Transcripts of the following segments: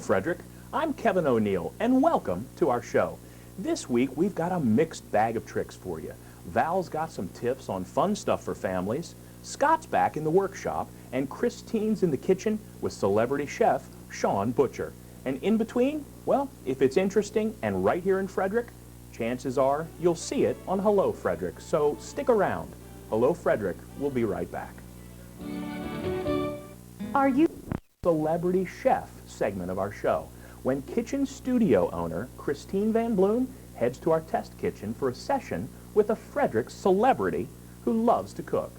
Frederick. I'm Kevin O'Neill, and welcome to our show. This week, we've got a mixed bag of tricks for you. Val's got some tips on fun stuff for families, Scott's back in the workshop, and Christine's in the kitchen with celebrity chef Sean Butcher. And in between, well, if it's interesting and right here in Frederick, chances are you'll see it on Hello Frederick, so stick around. Hello Frederick will be right back. Are you Celebrity Chef segment of our show, when kitchen studio owner Christine Van Bloem heads to our test kitchen for a session with a Frederick celebrity who loves to cook.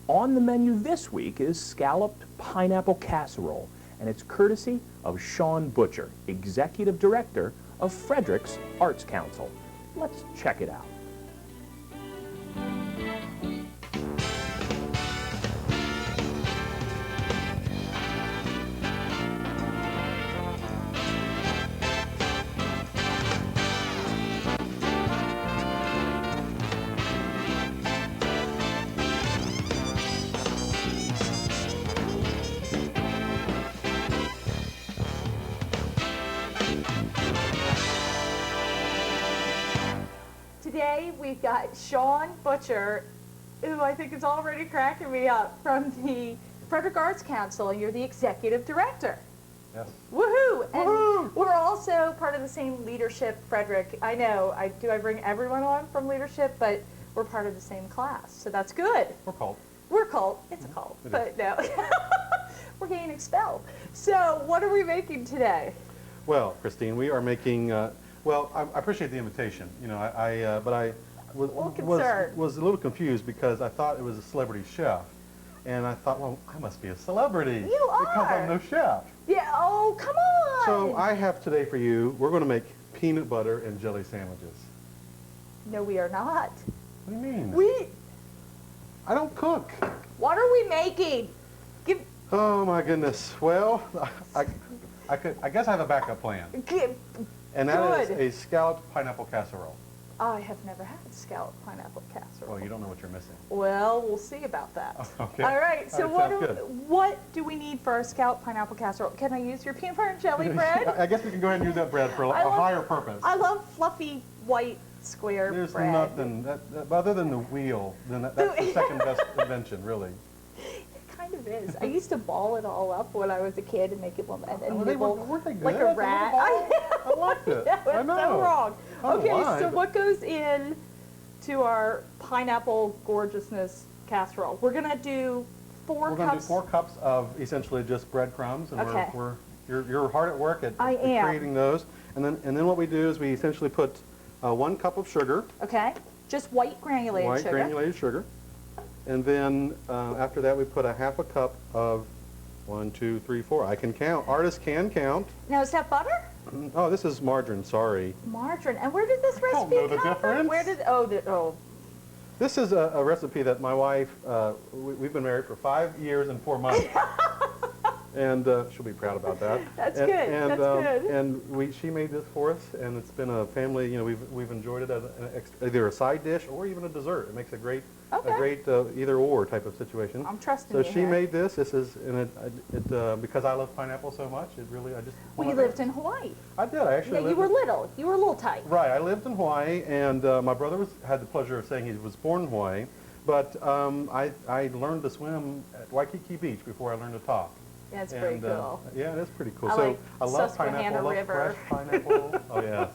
On the menu this week is scalloped pineapple casserole, and it's courtesy of Sean Butcher, Executive Director of Frederick's Arts Council. Let's check it out. Today we've got Sean Butcher, who I think is already cracking me up, from the Frederick Arts Council, and you're the Executive Director. Yes. Woohoo! And Woohoo! we're also part of the same leadership, Frederick. I know, I bring everyone on from leadership, but we're part of the same class, so that's good. We're cult. We're cult. It's a cult, It but no. We're getting expelled. So what are we making today? Well, Christine, we are making, well, I appreciate the invitation, you know, but I was a little confused because I thought it was a celebrity chef. And I thought, well, I must be a celebrity. You are. Because I'm no chef. Yeah, oh, come on. So I have today for you, we're going to make peanut butter and jelly sandwiches. No, we are not. What do you mean? I don't cook. What are we making? Oh my goodness. Well, I guess I have a backup plan. And that is a scalloped pineapple casserole. I have never had scalloped pineapple casserole. Oh, you don't know what you're missing. Well, we'll see about that. Okay. All right, so All right, what do we need for our scalloped pineapple casserole? Can I use your peanut butter and jelly bread? I guess we can go ahead and use that bread for a higher purpose. I love fluffy white square bread. There's nothing, other than the wheel, that's the second best invention, really. It kind of is. I used to ball it all up when I was a kid and make it and Weren't they good? like a rat. I liked it. Yeah, I know. so wrong. Okay, so but what goes in to our pineapple gorgeousness casserole? We're gonna do 4 cups. We're gonna do 4 cups of essentially just breadcrumbs, and okay. you're hard at work at creating those. And then what we do is we essentially put 1 cup of sugar. Okay, just white granulated sugar. White granulated sugar. And then after that we put a 1/2 cup of 1, 2, 3, 4. I can count. Artists can count. Now is that butter? Oh, this is margarine. Sorry. Margarine. And where did this recipe come from? Difference. Where did? This is a recipe that my wife. We've been married for 5 years and 4 months. And she'll be proud about that. That's good. That's good. And she made this for us, and it's been a family. You know, we've enjoyed it as either a side dish or even a dessert. It makes a great either or type of situation. I'm trusting you. So she made this. This is because I love pineapple so much. It really I just. Well, you lived in Hawaii. I did. I actually. Yeah, you were little. You were a little tight. Right. I lived in Hawaii, and my brother had the pleasure of saying he was born in Hawaii, but I learned to swim at Waikiki Beach before I learned to talk. That's pretty cool. Yeah, that's pretty cool. I love pineapple. I love fresh pineapple. Oh yeah.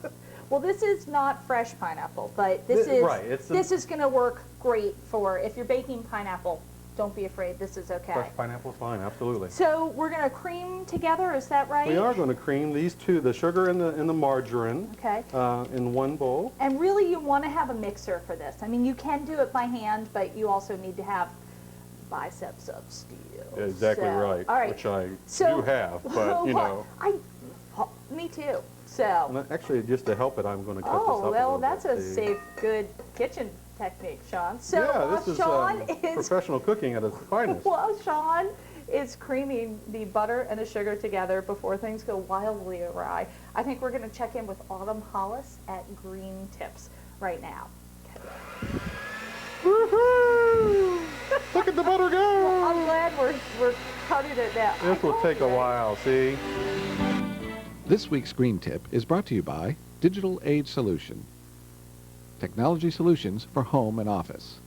Well, this is not fresh pineapple, but this is going to work great for if you're baking pineapple. Don't be afraid. This is okay. Fresh pineapple is fine. Absolutely. So we're going to cream together. Is that right? We are going to cream these two, the sugar and the margarine. Okay. In one bowl. And really, you want to have a mixer for this. I mean, you can do it by hand, but you also need to have biceps of steel. Exactly right. All right. Which I do have, but you know. Me too. So. And actually, just to help it, I'm going to cut this up Oh, well, that's bit. a safe, good kitchen technique, Sean. So yeah, this is Sean professional cooking at its finest. Well, Sean is creaming the butter and the sugar together before things go wildly awry. I think we're going to check in with Autumn Hollis at Green Tips right now. Okay. Woohoo! Look at the butter go! Well, I'm glad we're cutting it now. This will take a while, see? This week's Green Tip is brought to you by Digital Age Solution. Technology solutions for home and office.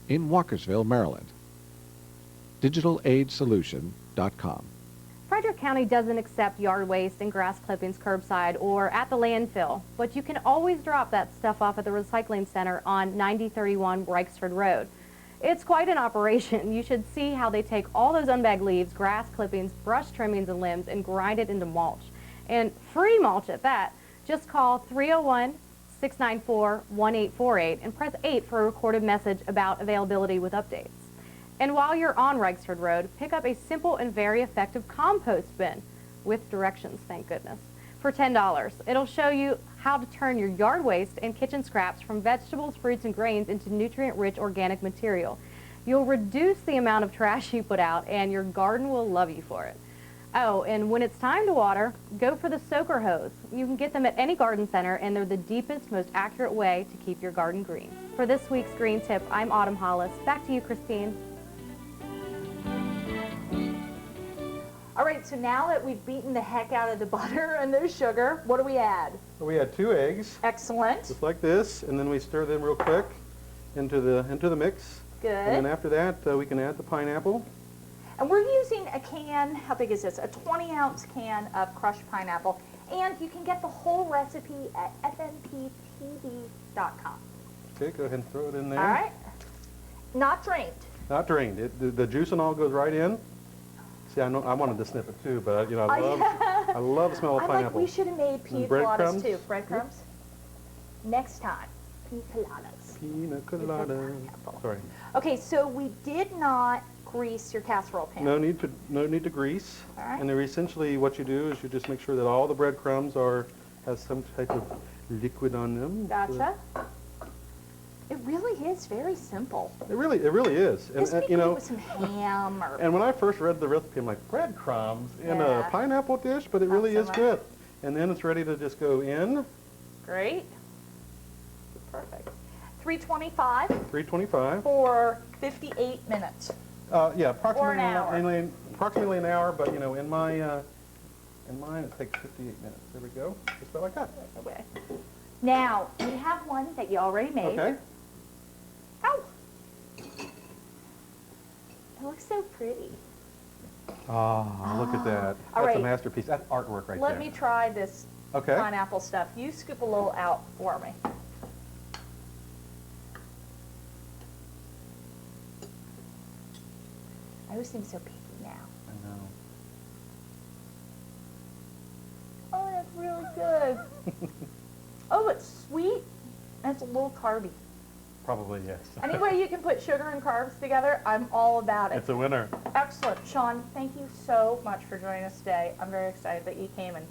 In Walkersville, Maryland. DigitalAgeSolution.com. Frederick County doesn't accept yard waste and grass clippings curbside or at the landfill, but you can always drop that stuff off at the recycling center on 9031 Reichsford Road. It's quite an operation. You should see how they take all those unbagged leaves, grass clippings, brush trimmings, and limbs and grind it into mulch. And free mulch at that. Just call 301-694-1848 and press 8 for a recorded message about availability with updates. And while you're on Reichsford Road, pick up a simple and very effective compost bin with directions, thank goodness, for $10. It'll show you how to turn your yard waste and kitchen scraps from vegetables, fruits, and grains into nutrient-rich organic material. You'll reduce the amount of trash you put out, and your garden will love you for it. Oh, and when it's time to water, go for the soaker hose. You can get them at any garden center, and they're the deepest, most accurate way to keep your garden green. For this week's Green Tip, I'm Autumn Hollis. Back to you, Christine. All right, so now that we've beaten the heck out of the butter and the sugar, what do we add? We add 2 eggs. Excellent. Just like this, and then we stir them real quick into the mix. Good. And then after that, we can add the pineapple. And we're using a can, how big is this? A 20-ounce can of crushed pineapple. And you can get the whole recipe at fnptv.com. Okay, go ahead and throw it in there. All right. Not drained. Not drained. The juice and all goes right in. See, I wanted to snip it too, but I love the smell of I'm pineapple. like, we should have made pina coladas too. Breadcrumbs? Next time, pina coladas. Pina colada. Sorry. Okay, so we did not grease your casserole pan. No need to grease. All right. And then essentially what you do is you just make sure that all the breadcrumbs has some type of liquid on them. Gotcha. It really is very simple. It really is. This could be with some ham or... And when I first read the recipe, I'm like, breadcrumbs in Yeah. a pineapple dish, but it really is Excellent. good. And then it's ready to just go in. Great. Perfect. 325 325. for 58 minutes. Yeah, approximately Or an hour. approximately an hour, but in mine it takes 58 minutes. There we go. Just about like that. Okay. Now, we have one that you already made. Okay. Ow! It looks so pretty. Oh, look at that. All That's right. a masterpiece. That's artwork right there. Let me try this Okay. pineapple stuff. You scoop a little out for me. I always seem so picky now. I know. Oh, that's really good. Oh, it's sweet and it's a little carby. Probably, yes. Any way you can put sugar and carbs together, I'm all about it. It's a winner. Excellent. Sean, thank you so much for joining us today. I'm very excited that you came and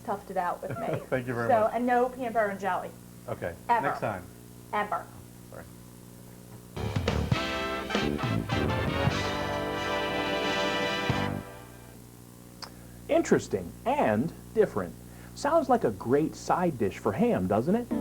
toughed it out with me. Thank you very much. And no peanut butter and jelly. Okay. Ever. Next time. Ever. Sorry. Interesting and different. Sounds like a great side dish for ham, doesn't it?